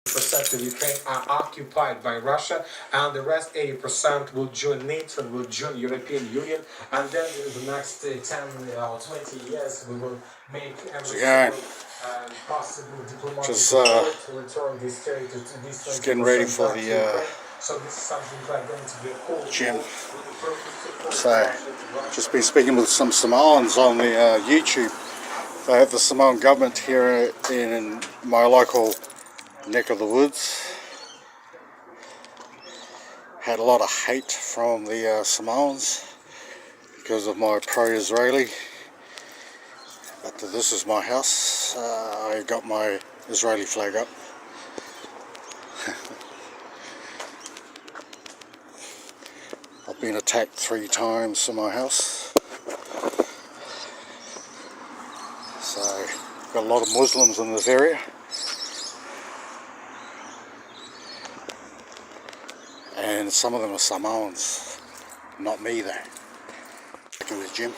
80% of Ukraine are occupied by Russia, and the rest 80% will join NATO and will join European Union, and then in the next 10 or 20 years we will make every possible diplomatic support to return this territory to this 20% getting ready for the so this is something like going to be a cool gym. So just been speaking with some Samoans on the YouTube. They have the Samoan government here in my local neck of the woods. Had a lot of hate from the Samoans because of my pro-Israeli, but this is my house. I got my Israeli flag up. I've been attacked 3 times in my house, so got a lot of Muslims in this area. And some of them are Samoans, not me though. Back in the gym.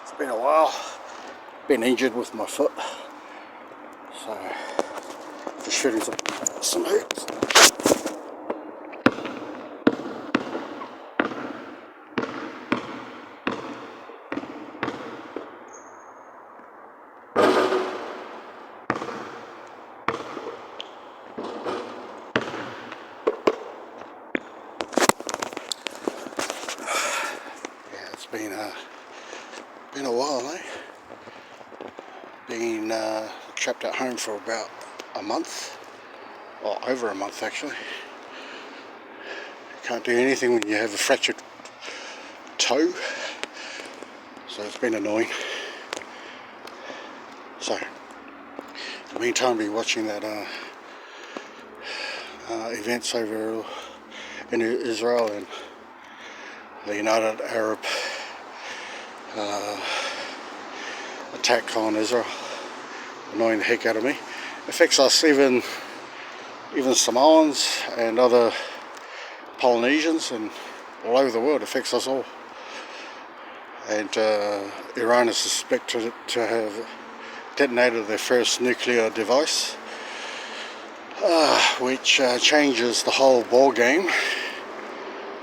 It's been a while. Been injured with my foot, so just shooting some hoops. Been a while, eh? Been trapped at home for about a month, or over a month actually. Can't do anything when you have a fractured toe, so it's been annoying. So, in the meantime, I'll be watching that events over in Israel and the United Arab attack on Israel, annoying the heck out of me. Affects us, even Samoans and other Polynesians and all over the world. Affects us all. And Iran is suspected to have detonated their first nuclear device, which changes the whole ball game,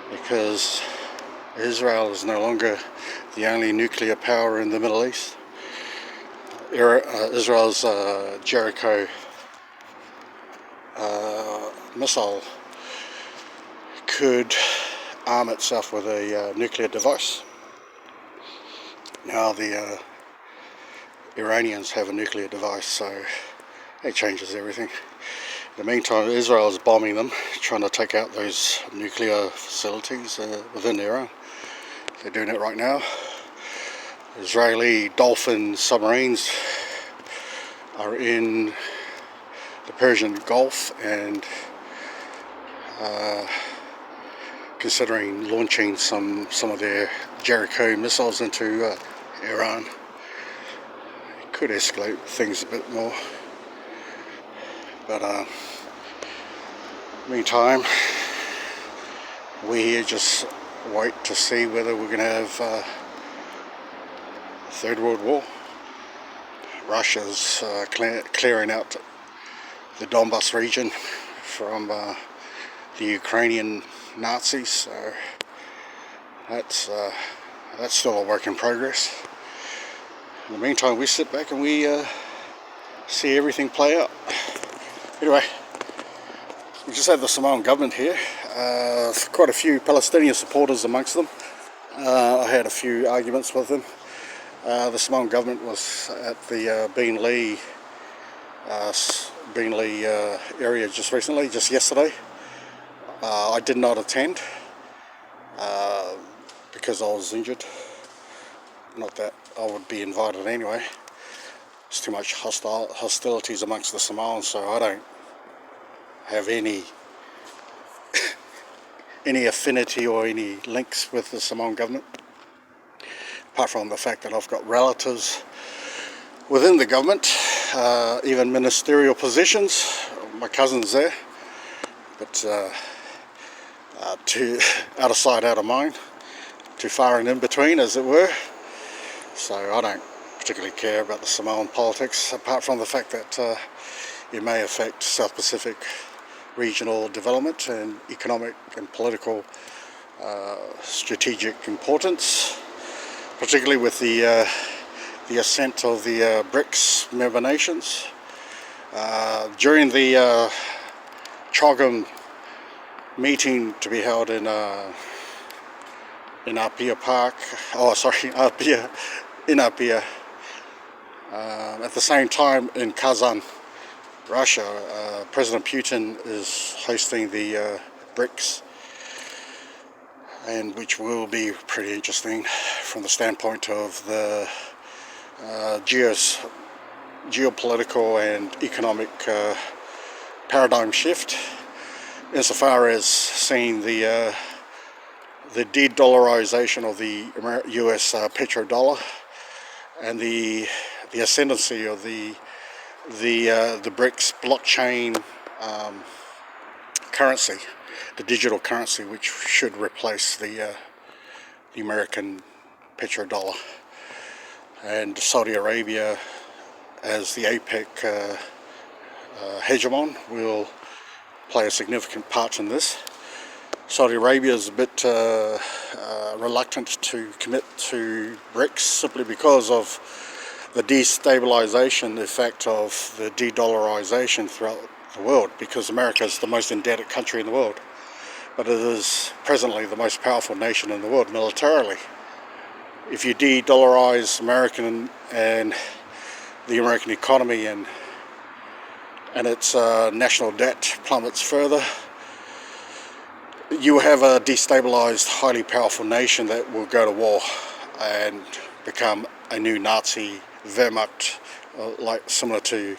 because Israel is no longer the only nuclear power in the Middle East. Israel's Jericho missile could arm itself with a nuclear device. Now the Iranians have a nuclear device, so it changes everything. In the meantime, Israel is bombing them, trying to take out those nuclear facilities within Iran. They're doing it right now. Israeli Dolphin submarines are in the Persian Gulf and considering launching some of their Jericho missiles into Iran. It could escalate things a bit more, but meantime, we here just wait to see whether we're going to have Third World War. Russia's clearing out the Donbass region from the Ukrainian Nazis, so that's still a work in progress. In the meantime, we sit back and we see everything play out. Anyway, we just have the Samoan government here. Quite a few Palestinian supporters amongst them. I had a few arguments with them. The Samoan government was at the Beenleigh area just recently, just yesterday. I did not attend because I was injured. Not that I would be invited anyway. There's too much hostilities amongst the Samoans, so I don't have any affinity or any links with the Samoan government, apart from the fact that I've got relatives within the government, even ministerial positions. My cousin's there, but too out of sight, out of mind, too far and in between, as it were. So I don't particularly care about the Samoan politics, apart from the fact that it may affect South Pacific regional development and economic and political strategic importance, particularly with the ascent of the BRICS member nations. During the CHOGM meeting to be held in Apia Park, in Apia, at the same time in Kazan, Russia, President Putin is hosting the BRICS, and which will be pretty interesting from the standpoint of the geopolitical and economic paradigm shift, insofar as seeing the de-dollarization of the US petrodollar and the ascendancy of the BRICS blockchain currency, the digital currency, which should replace the American petrodollar, and Saudi Arabia as the APEC hegemon will play a significant part in this. Saudi Arabia is a bit reluctant to commit to BRICS simply because of the destabilization effect of the de-dollarization throughout the world, because America is the most indebted country in the world, but it is presently the most powerful nation in the world militarily. If you de-dollarize American and the American economy and its national debt plummets further, you have a destabilized, highly powerful nation that will go to war and become a new Nazi Wehrmacht, similar to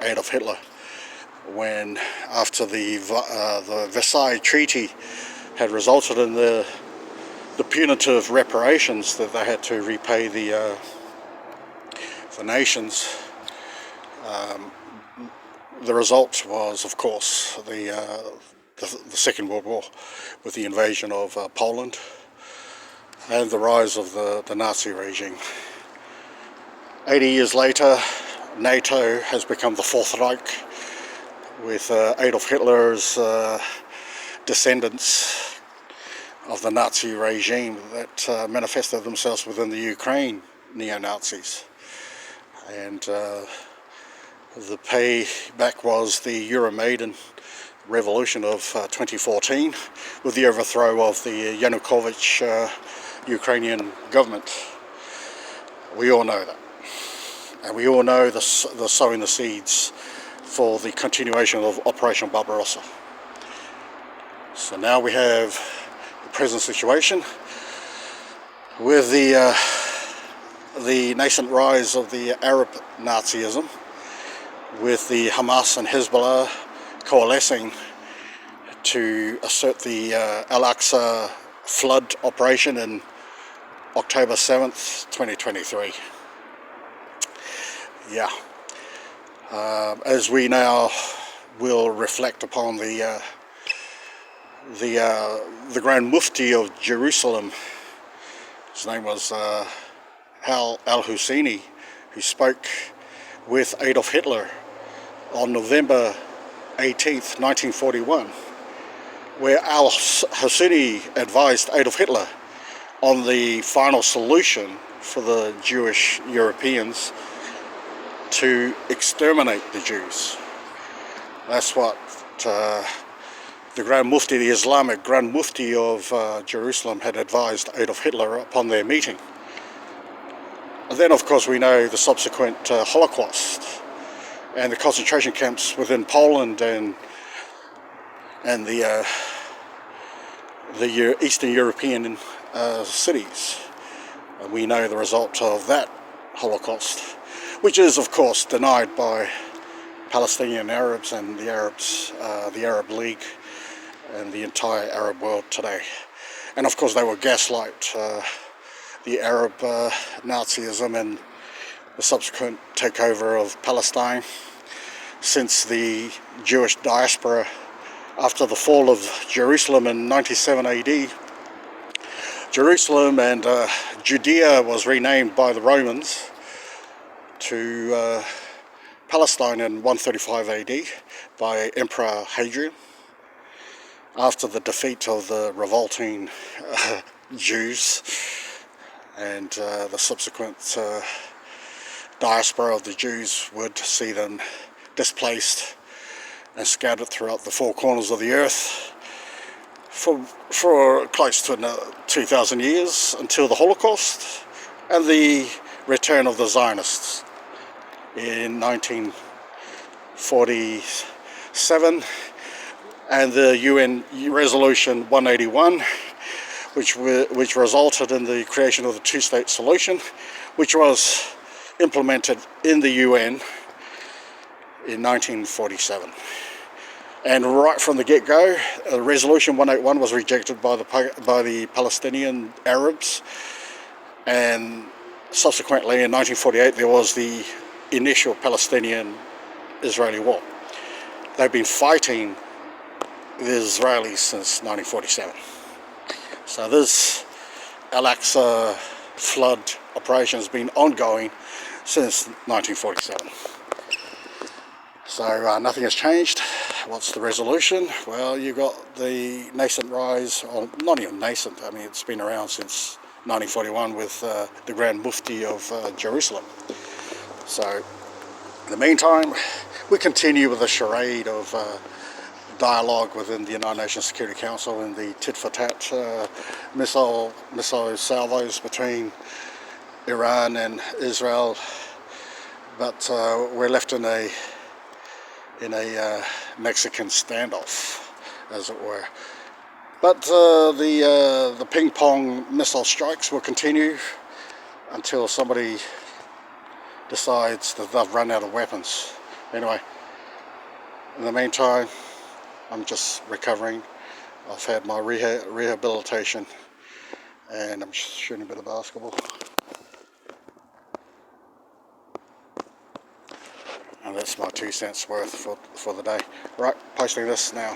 Adolf Hitler, when after the Versailles Treaty had resulted in the punitive reparations that they had to repay the nations. The result was, of course, the Second World War, with the invasion of Poland and the rise of the Nazi regime. 80 years later, NATO has become the Fourth Reich, with Adolf Hitler's descendants of the Nazi regime that manifested themselves within the Ukraine neo-Nazis. And the payback was the Euromaidan revolution of 2014, with the overthrow of the Yanukovych Ukrainian government. We all know that. And we all know the sowing the seeds for the continuation of Operation Barbarossa. So now we have the present situation with the nascent rise of the Arab Nazism, with the Hamas and Hezbollah coalescing to assert the Al-Aqsa flood operation in October 7th, 2023. Yeah. As we now will reflect upon the Grand Mufti of Jerusalem, his name was al-Husseini, who spoke with Adolf Hitler on November 18th, 1941, where al-Husseini advised Adolf Hitler on the final solution for the Jewish Europeans to exterminate the Jews. That's what the Grand Mufti, the Islamic Grand Mufti of Jerusalem, had advised Adolf Hitler upon their meeting. And then, of course, we know the subsequent Holocaust and the concentration camps within Poland and the Eastern European cities. We know the result of that Holocaust, which is, of course, denied by Palestinian Arabs and the Arab League and the entire Arab world today. And of course they will gaslight the Arab Nazism and the subsequent takeover of Palestine, since the Jewish diaspora, after the fall of Jerusalem in 97 AD, Jerusalem and Judea was renamed by the Romans to Palestine in 135 AD by Emperor Hadrian after the defeat of the revolting Jews and the subsequent diaspora of the Jews would see them displaced and scattered throughout the four corners of the earth for close to 2,000 years until the Holocaust and the return of the Zionists in 1947 and the UN Resolution 181, which resulted in the creation of the two-state solution, which was implemented in the UN in 1947. And right from the get-go, Resolution 181 was rejected by the Palestinian Arabs, and subsequently in 1948 there was the initial Palestinian-Israeli war. They've been fighting the Israelis since 1947. So this Al-Aqsa flood operation has been ongoing since 1947. So nothing has changed. What's the resolution? Well, you got the nascent rise, or not even nascent, I mean it's been around since 1941 with the Grand Mufti of Jerusalem. So in the meantime, we continue with a charade of dialogue within the United Nations Security Council and the tit-for-tat missile salvos between Iran and Israel, but we're left in a Mexican standoff, as it were. But the ping-pong missile strikes will continue until somebody decides that they've run out of weapons. Anyway, in the meantime, I'm just recovering. I've had my rehabilitation and I'm shooting a bit of basketball. And that's my 2 cents worth for the day. Right, posting this now.